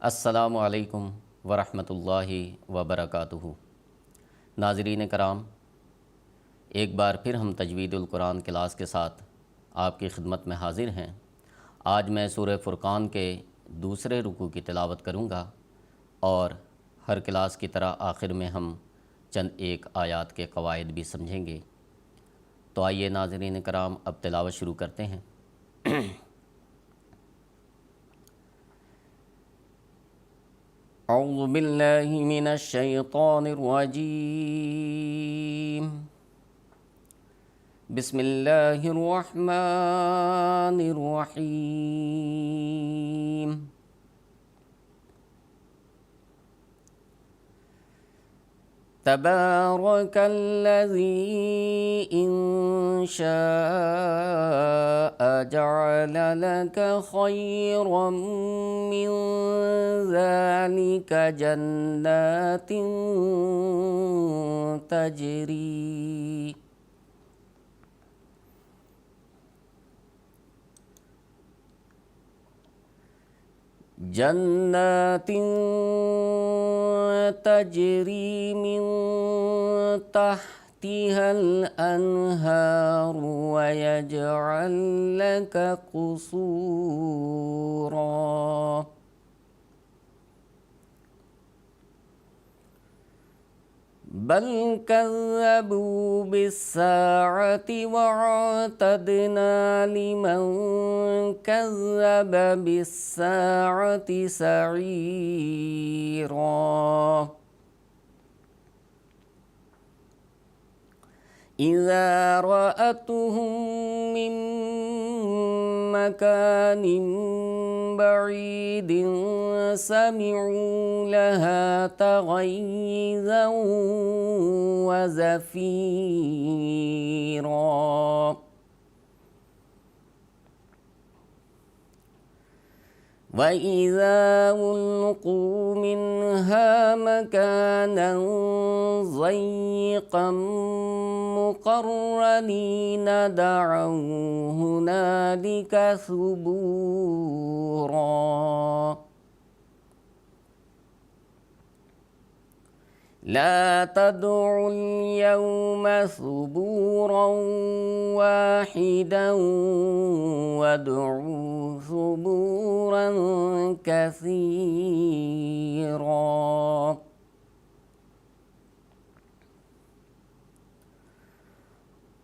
السلام علیکم ورحمۃ اللہ وبرکاتہ۔ ناظرین کرام، ایک بار پھر ہم تجوید القرآن کلاس کے ساتھ آپ کی خدمت میں حاضر ہیں۔ آج میں سورہ فرقان کے دوسرے رکوع کی تلاوت کروں گا اور ہر کلاس کی طرح آخر میں ہم چند ایک آیات کے قواعد بھی سمجھیں گے۔ تو آئیے ناظرین کرام اب تلاوت شروع کرتے ہیں۔ اعوذ باللہ من الشیطان الرجیم، بسم اللہ الرحمن الرحیم۔ تبارک الذی ان شاء جعل لك خیرا من ذلك جنات تجری من تحتها الأنهار ويجعل لك قصورا بل كذبوا بالساعة واعتدنا لمن كذب بالساعة سعيرا إذا رأتهم من مكان بعيد سمعوا لها تغيظا وزفيرا وَإِذَا أُلْقُوا مِنْهَا مَكَانًا ضَيِّقًا مُقَرَّنِينَ دَعَوْا هُنَالِكَ ثُبُورًا لا تدعوا اليوم ثبورا واحدا وادعوا ثبورا كثيرا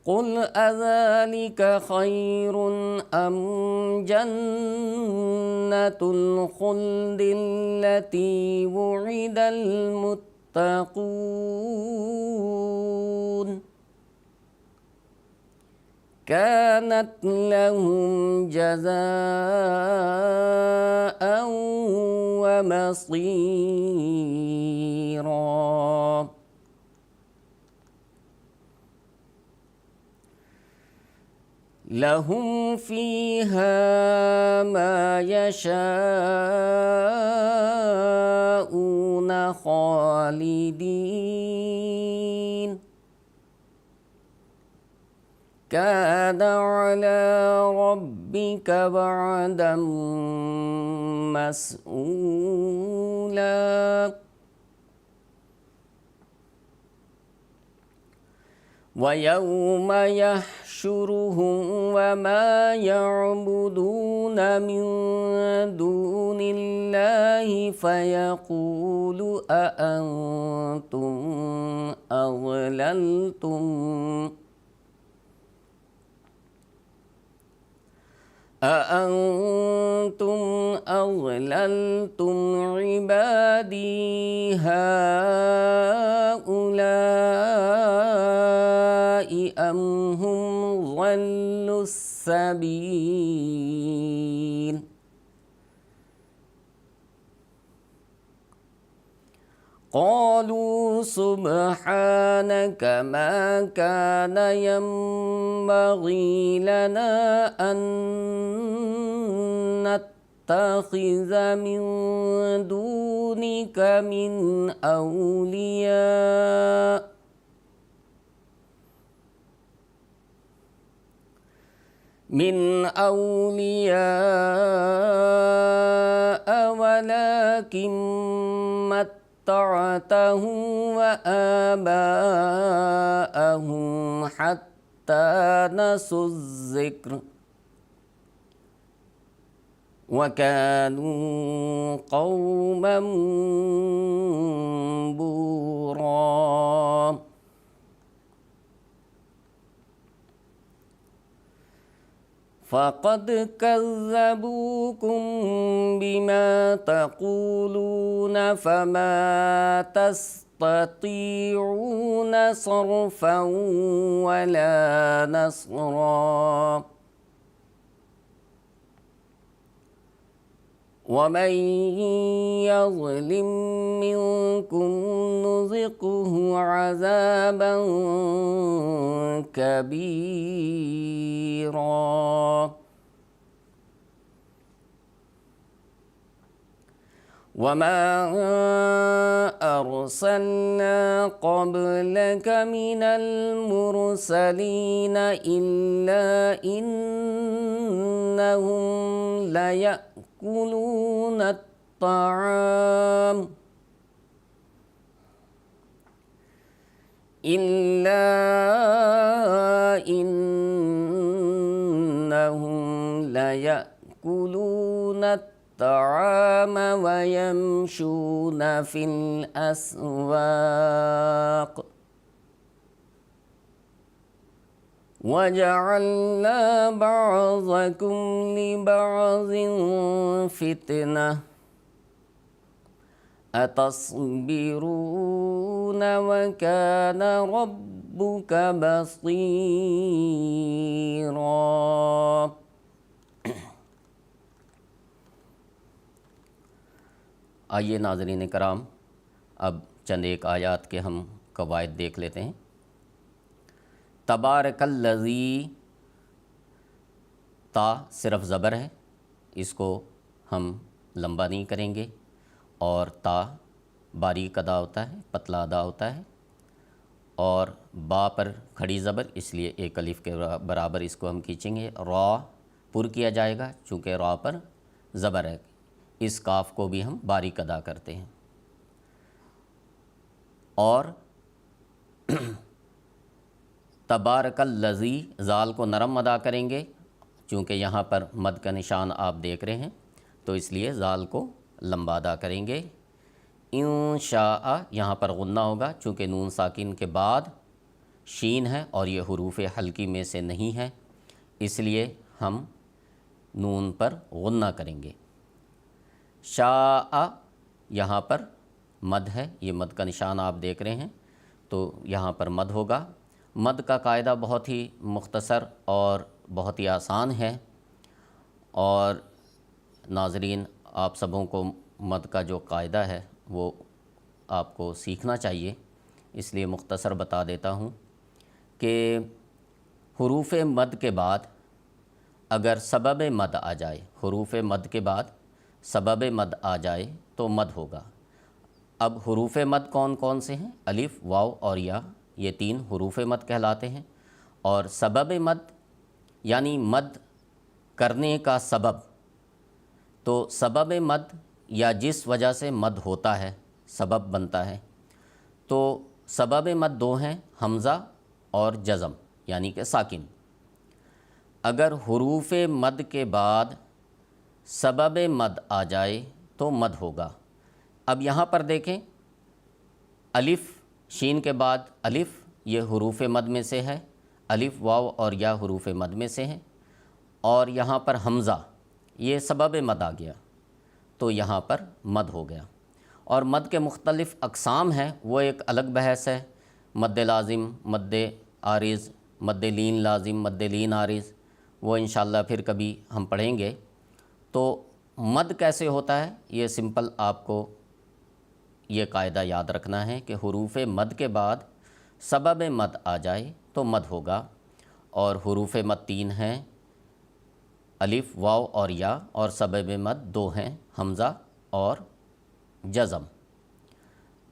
قل أذلك خير أم جنة الخلد التي وعد المتقون كانت لهم جزاء ومصيرا لهم فيها ما يشاءون خالدين كان على ربك وعدا مسئولا ويوم يحشرهم وما يعبدون من دون الله فيقول أأنتم أضللتم عبادي هؤلاء أم هم ضلوا السبيل قالوا سبحانك ما كان ينبغي لنا أن نتخذ من دونك من أولياء ولكن ولكن متعتهم وآباءهم حتى نسوا الذكر وكانوا قوما بورا۔ فقد كذبوكم بما تقولون فما تستطيعون صرفا ولا نصرا، ومن يظلم منكم نذقه عذابا كبيرا۔ وما أرسلنا قبلك من المرسلين إلا إنهم ليأكلون الطعام ويمشون في الأسواق وجعلنا بعضكم لبعض فتنة أتصبرون وكان ربك بصيرا۔ آئیے ناظرین کرام، اب چند ایک آیات کے ہم قواعد دیکھ لیتے ہیں۔ تبارک الذی، تا صرف زبر ہے، اس کو ہم لمبا نہیں کریں گے، اور تا باریک ادا ہوتا ہے، پتلا ادا ہوتا ہے، اور با پر کھڑی زبر، اس لیے ایک الف کے برابر اس کو ہم کھینچیں گے۔ را پر کیا جائے گا چونکہ را پر زبر ہے، اس کاف کو بھی ہم باریک ادا کرتے ہیں۔ اور تبارک الذی، زال کو نرم ادا کریں گے، چونکہ یہاں پر مد کا نشان آپ دیکھ رہے ہیں تو اس لیے زال کو لمبا ادا کریں گے۔ انشاء، یہاں پر غنہ ہوگا چونکہ نون ساکن کے بعد شین ہے اور یہ حروف حلقی میں سے نہیں ہے، اس لیے ہم نون پر غنہ کریں گے۔ شاء، یہاں پر مد ہے، یہ مد کا نشان آپ دیکھ رہے ہیں تو یہاں پر مد ہوگا۔ مد کا قاعدہ بہت ہی مختصر اور بہت ہی آسان ہے، اور ناظرین آپ سبوں کو مد کا جو قاعدہ ہے وہ آپ کو سیکھنا چاہیے، اس لیے مختصر بتا دیتا ہوں کہ حروف مد کے بعد اگر سبب مد آ جائے، حروف مد کے بعد سبب مد آ جائے تو مد ہوگا۔ اب حروف مد کون کون سے ہیں؟ الف، واو اور یا، یہ تین حروف مد کہلاتے ہیں، اور سبب مد یعنی مد کرنے کا سبب، تو سبب مد یا جس وجہ سے مد ہوتا ہے، سبب بنتا ہے، تو سبب مد دو ہیں، حمزہ اور جزم یعنی کہ ساکن۔ اگر حروف مد کے بعد سبب مد آ جائے تو مد ہوگا۔ اب یہاں پر دیکھیں، الف، شین کے بعد الف، یہ حروف مد میں سے ہے، الف، واو اور یا حروف مد میں سے ہیں، اور یہاں پر حمزہ، یہ سبب مد آ گیا تو یہاں پر مد ہو گیا۔ اور مد کے مختلف اقسام ہیں، وہ ایک الگ بحث ہے، مد لازم، مد عارض، مد لین لازم، مد لین عارض، وہ انشاءاللہ پھر کبھی ہم پڑھیں گے۔ تو مد کیسے ہوتا ہے، یہ سمپل آپ کو یہ قاعدہ یاد رکھنا ہے کہ حروف مد کے بعد سبب مد آ جائے تو مد ہوگا، اور حروف مد تین ہیں، الف، واو اور یا، اور سبب مد دو ہیں، حمزہ اور جزم۔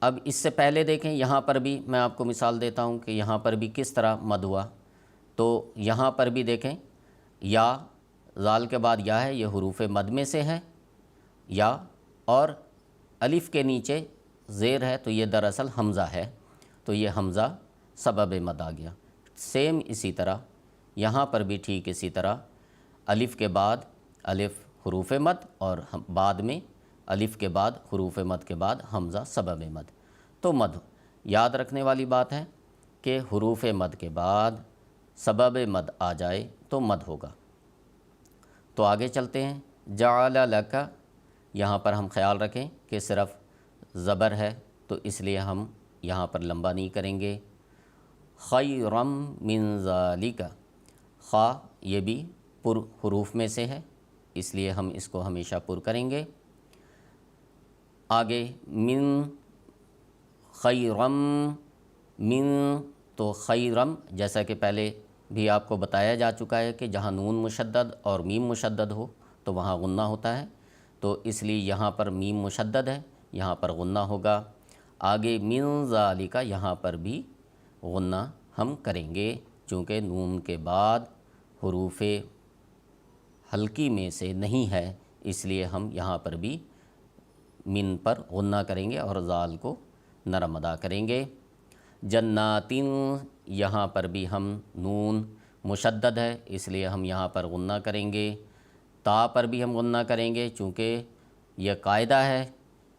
اب اس سے پہلے دیکھیں، یہاں پر بھی میں آپ کو مثال دیتا ہوں کہ یہاں پر بھی کس طرح مد ہوا۔ تو یہاں پر بھی دیکھیں، یا، زال کے بعد یا ہے، یہ حروف مد میں سے ہے، یا، اور الف کے نیچے زیر ہے تو یہ دراصل حمزہ ہے، تو یہ حمزہ سبب مد آ گیا۔ سیم اسی طرح یہاں پر بھی ٹھیک اسی طرح الف کے بعد الف حروف مد اور بعد میں الف کے بعد حروف مد کے بعد حمزہ سبب مد۔ تو مد یاد رکھنے والی بات ہے کہ حروف مد کے بعد سبب مد آ جائے تو مد ہوگا۔ تو آگے چلتے ہیں۔ جعل لک، یہاں پر ہم خیال رکھیں کہ صرف زبر ہے تو اس لیے ہم یہاں پر لمبا نہیں کریں گے۔ خیرم من ذالک، خا یہ بھی پر حروف میں سے ہے اس لیے ہم اس کو ہمیشہ پر کریں گے۔ آگے من، خیرم من، تو خیرم جیسا کہ پہلے بھی آپ کو بتایا جا چکا ہے کہ جہاں نون مشدد اور میم مشدد ہو تو وہاں غنہ ہوتا ہے، تو اس لیے یہاں پر میم مشدد ہے، یہاں پر غنہ ہوگا۔ آگے من ذالک، یہاں پر بھی غنہ ہم کریں گے چونکہ نون کے بعد حروف حلقی میں سے نہیں ہے، اس لیے ہم یہاں پر بھی من پر غنہ کریں گے اور ذال کو نرم ادا کریں گے۔ جناتن، یہاں پر بھی ہم نون مشدد ہے اس لیے ہم یہاں پر غنہ کریں گے۔ تا پر بھی ہم غنہ کریں گے چونکہ یہ قاعدہ ہے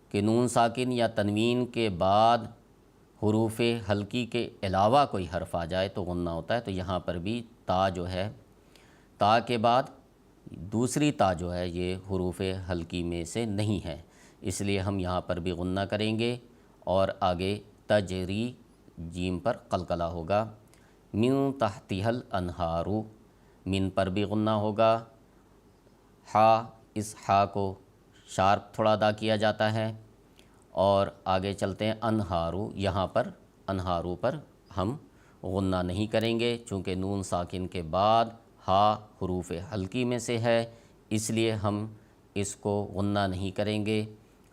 کہ نون ساکن یا تنوین کے بعد حروف حلقی کے علاوہ کوئی حرف آ جائے تو غنہ ہوتا ہے، تو یہاں پر بھی تا جو ہے، تا کے بعد دوسری تا جو ہے یہ حروف حلقی میں سے نہیں ہے، اس لیے ہم یہاں پر بھی غنہ کریں گے۔ اور آگے تجری، جیم پر قلقلہ ہوگا۔ من تحتها الانہار، من پر بھی غنہ ہوگا۔ ہا، اس ہا کو شارپ تھوڑا ادا کیا جاتا ہے۔ اور آگے چلتے ہیں انہارو، یہاں پر انہارو پر ہم غنہ نہیں کریں گے چونکہ نون ساکن کے بعد ہا حروف حلقی میں سے ہے، اس لیے ہم اس کو غنہ نہیں کریں گے،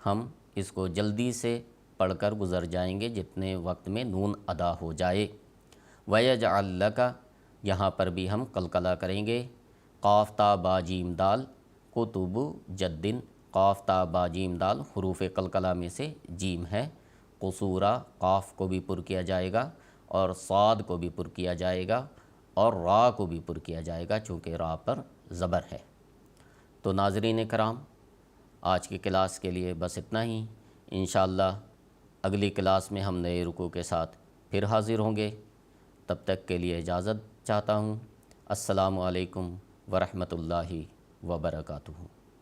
ہم اس کو جلدی سے پڑھ کر گزر جائیں گے جتنے وقت میں نون ادا ہو جائے۔ وَيَجْعَلْ لَكَ، یہاں پر بھی ہم قلقلہ کریں گے۔ قاف تا با جیم دال، کتب جدن، قاف تا با جیم دال حروف قلقلہ میں سے جیم ہے۔ قصورا، قاف کو بھی پر کیا جائے گا اور صاد کو بھی پر کیا جائے گا اور را کو بھی پر کیا جائے گا چونکہ را پر زبر ہے۔ تو ناظرین کرام، آج کی کلاس کے لیے بس اتنا ہی۔ انشاءاللہ اگلی کلاس میں ہم نئے رکوع کے ساتھ پھر حاضر ہوں گے، تب تک کے لیے اجازت چاہتا ہوں۔ السلام علیکم ورحمۃ اللہ وبرکاتہ۔